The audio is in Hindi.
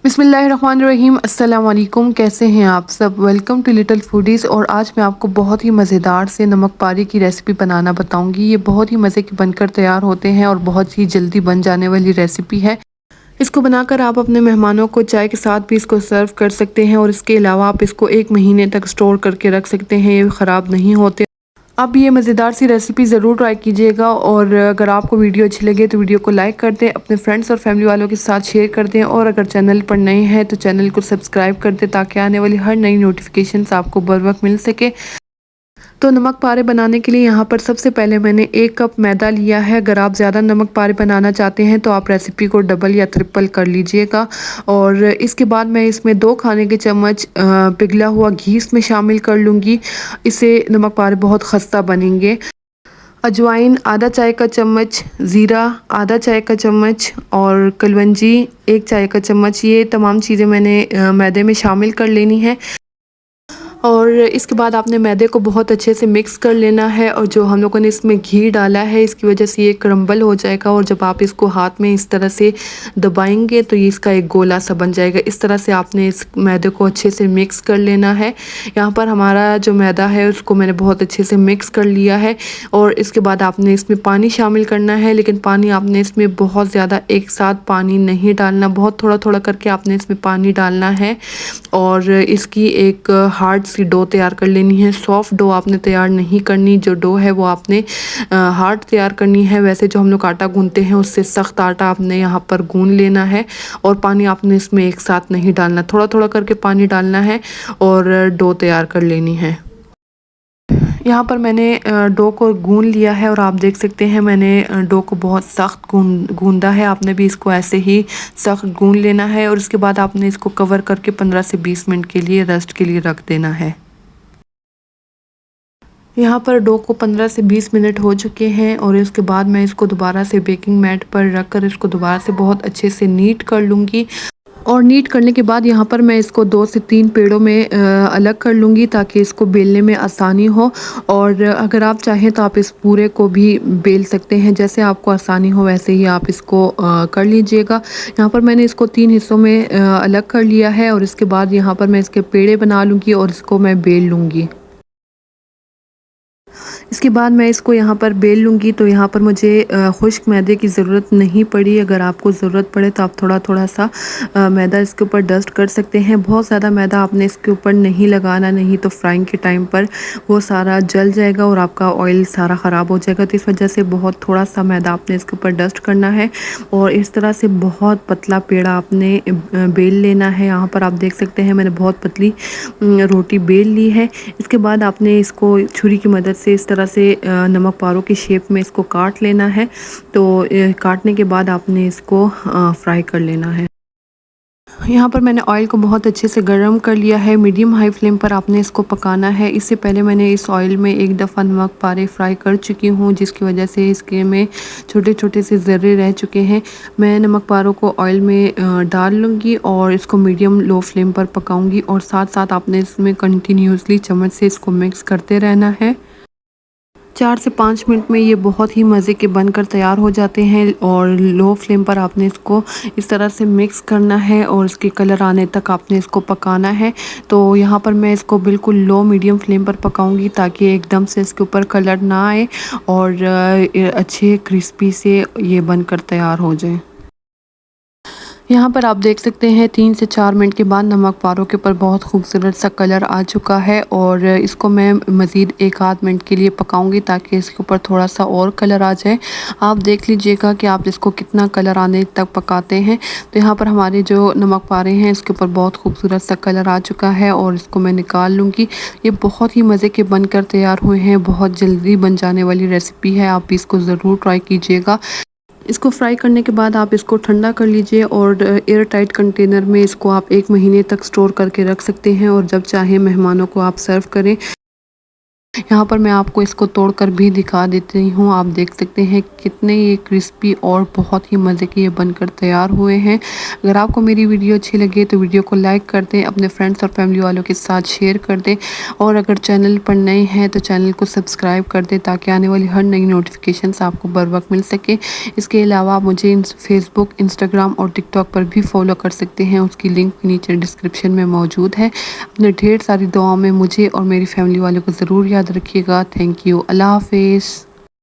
बिस्मिल्लाहिर्रहमानिर्रहीम। अस्सलाम वालेकुम। कैसे हैं आप सब? Welcome to little foodies. और आज मैं आपको बहुत ही मज़ेदार से नमक पारे की रेसिपी बनाना बताऊंगी। ये बहुत ही मज़े के बनकर तैयार होते हैं और बहुत ही जल्दी बन जाने वाली रेसिपी है। इसको बनाकर आप अपने मेहमानों को चाय के साथ भी इसको सर्व कर सकते हैं और इसके अलावा आप इसको 1 महीने तक स्टोर करके रख सकते हैं, ये ख़राब नहीं होते। आप ये मज़ेदार सी रेसिपी ज़रूर ट्राई कीजिएगा और अगर आपको वीडियो अच्छी लगे तो वीडियो को लाइक कर दें, अपने फ्रेंड्स और फैमिली वालों के साथ शेयर कर दें और अगर चैनल पर नए हैं तो चैनल को सब्सक्राइब कर दें ताकि आने वाली हर नई नोटिफिकेशंस आपको बर वक्त मिल सके। तो नमक पारे बनाने के लिए यहाँ पर सबसे पहले मैंने 1 कप मैदा लिया है। अगर आप ज़्यादा नमक पारे बनाना चाहते हैं तो आप रेसिपी को डबल या ट्रिपल कर लीजिएगा। और इसके बाद मैं इसमें 2 खाने के चम्मच पिघला हुआ घी इसमें शामिल कर लूँगी। इससे नमक पारे बहुत खस्ता बनेंगे। अजवाइन आधा चाय का चम्मच, ज़ीरा आधा चाय का चम्मच और कलवंजी 1 चाय का चम्मच, ये तमाम चीज़ें मैंने मैदे में शामिल कर लेनी है। और इसके बाद आपने मैदे को बहुत अच्छे से मिक्स कर लेना है और जो हम लोगों ने इसमें घी डाला है इसकी वजह से ये क्रम्बल हो जाएगा और जब आप इसको हाथ में इस तरह से दबाएंगे तो ये इसका एक गोला सा बन जाएगा। इस तरह से आपने इस मैदे को अच्छे से मिक्स कर लेना है। यहाँ पर हमारा जो मैदा है उसको मैंने बहुत अच्छे से मिक्स कर लिया है और इसके बाद आपने इसमें पानी शामिल करना है, लेकिन पानी आपने इसमें बहुत ज़्यादा एक साथ पानी नहीं डालना, बहुत थोड़ा थोड़ा करके आपने इसमें पानी डालना है और इसकी एक हार्ड सी डो तैयार कर लेनी है। सॉफ्ट डो आपने तैयार नहीं करनी, जो डो है वो आपने हार्ड तैयार करनी है। वैसे जो हम लोग आटा गूंथते हैं उससे सख्त आटा आपने यहाँ पर गूंथ लेना है और पानी आपने इसमें एक साथ नहीं डालना, थोड़ा थोड़ा करके पानी डालना है और डो तैयार कर लेनी है। यहाँ पर मैंने डो को गूंद लिया है और आप देख सकते हैं मैंने डो को बहुत सख्त गूंदा है। आपने भी इसको ऐसे ही सख्त गूंद लेना है और उसके बाद आपने इसको कवर करके 15 से 20 मिनट के लिए रेस्ट के लिए रख देना है। यहाँ पर डो को 15 से 20 मिनट हो चुके हैं और इसके बाद मैं इसको दोबारा से बेकिंग मैट पर रख कर इसको दोबारा से बहुत अच्छे से नीट कर लूँगी। और नीट करने के बाद यहाँ पर मैं इसको 2 से 3 पेड़ों में अलग कर लूँगी ताकि इसको बेलने में आसानी हो। और अगर आप चाहें तो आप इस पूरे को भी बेल सकते हैं, जैसे आपको आसानी हो वैसे ही आप इसको कर लीजिएगा। यहाँ पर मैंने इसको 3 हिस्सों में अलग कर लिया है और इसके बाद यहाँ पर मैं इसके पेड़े बना लूँगी और इसको मैं बेल लूँगी। इसके बाद मैं इसको यहाँ पर बेल लूँगी। तो यहाँ पर मुझे खुश्क मैदे की ज़रूरत नहीं पड़ी। अगर आपको ज़रूरत पड़े तो आप थोड़ा थोड़ा सा मैदा इसके ऊपर डस्ट कर सकते हैं। बहुत ज़्यादा मैदा आपने इसके ऊपर नहीं लगाना, नहीं तो फ्राइंग के टाइम पर वो सारा जल जाएगा और आपका ऑयल सारा ख़राब हो जाएगा। तो इस वजह से बहुत थोड़ा सा मैदा आपने इसके ऊपर डस्ट करना है और इस तरह से बहुत पतला पेड़ा आपने बेल लेना है। यहाँ पर आप देख सकते हैं मैंने बहुत पतली रोटी बेल ली है। इसके बाद आपने इसको छुरी की मदद से इस तरह से नमक पारों की शेप में इसको काट लेना है। तो काटने के बाद आपने इसको फ्राई कर लेना है। यहाँ पर मैंने ऑयल को बहुत अच्छे से गर्म कर लिया है। मीडियम हाई फ्लेम पर आपने इसको पकाना है। इससे पहले मैंने इस ऑयल में एक दफ़ा नमक पारे फ्राई कर चुकी हूँ, जिसकी वजह से इसके में छोटे छोटे से ज़र्रे रह चुके हैं। मैं नमक पारों को ऑयल में डाल लूँगी और इसको मीडियम लो फ्लेम पर पकाऊँगी और साथ साथ आपने इसमें कंटिन्यूसली चम्मच से इसको मिक्स करते रहना है। 4 से 5 मिनट में ये बहुत ही मज़े के बनकर तैयार हो जाते हैं और लो फ्लेम पर आपने इसको इस तरह से मिक्स करना है और इसके कलर आने तक आपने इसको पकाना है। तो यहाँ पर मैं इसको बिल्कुल लो मीडियम फ्लेम पर पकाऊंगी ताकि एकदम से इसके ऊपर कलर ना आए और अच्छे क्रिस्पी से ये बनकर तैयार हो जाए। यहाँ पर आप देख सकते हैं 3 से 4 मिनट के बाद नमक पारों के ऊपर बहुत खूबसूरत सा कलर आ चुका है और इसको मैं मज़ीद 1 आध मिनट के लिए पकाऊंगी ताकि इसके ऊपर थोड़ा सा और कलर आ जाए। आप देख लीजिएगा कि आप इसको कितना कलर आने तक पकाते हैं। तो यहाँ पर हमारे जो नमक पारे हैं इसके ऊपर बहुत खूबसूरत सा कलर आ चुका है और इसको मैं निकाल लूँगी। ये बहुत ही मज़े के बनकर तैयार हुए हैं, बहुत जल्दी बन जाने वाली रेसिपी है, आप इसको ज़रूर ट्राई कीजिएगा। इसको फ्राई करने के बाद आप इसको ठंडा कर लीजिए और एयर टाइट कंटेनर में इसको आप 1 महीने तक स्टोर करके रख सकते हैं और जब चाहे मेहमानों को आप सर्व करें। यहाँ पर मैं आपको इसको तोड़कर भी दिखा देती हूँ। आप देख सकते हैं कितने ये क्रिस्पी और बहुत ही मज़े के ये बनकर तैयार हुए हैं। अगर आपको मेरी वीडियो अच्छी लगे तो वीडियो को लाइक कर दें, अपने फ्रेंड्स और फैमिली वालों के साथ शेयर कर दें और अगर चैनल पर नए हैं तो चैनल को सब्सक्राइब कर दें ताकि आने वाली हर नई नोटिफिकेशंस आपको बर वक्त मिल सके। इसके अलावा आप मुझे फेसबुक, इंस्टाग्राम और टिकटॉक पर भी फॉलो कर सकते हैं। उसकी लिंक नीचे डिस्क्रिप्शन में मौजूद है। अपने ढेर सारी दुआओं में मुझे और मेरी फैमिली वालों को ज़रूर याद रखिएगा। Thank you. अल्लाह हाफिज़।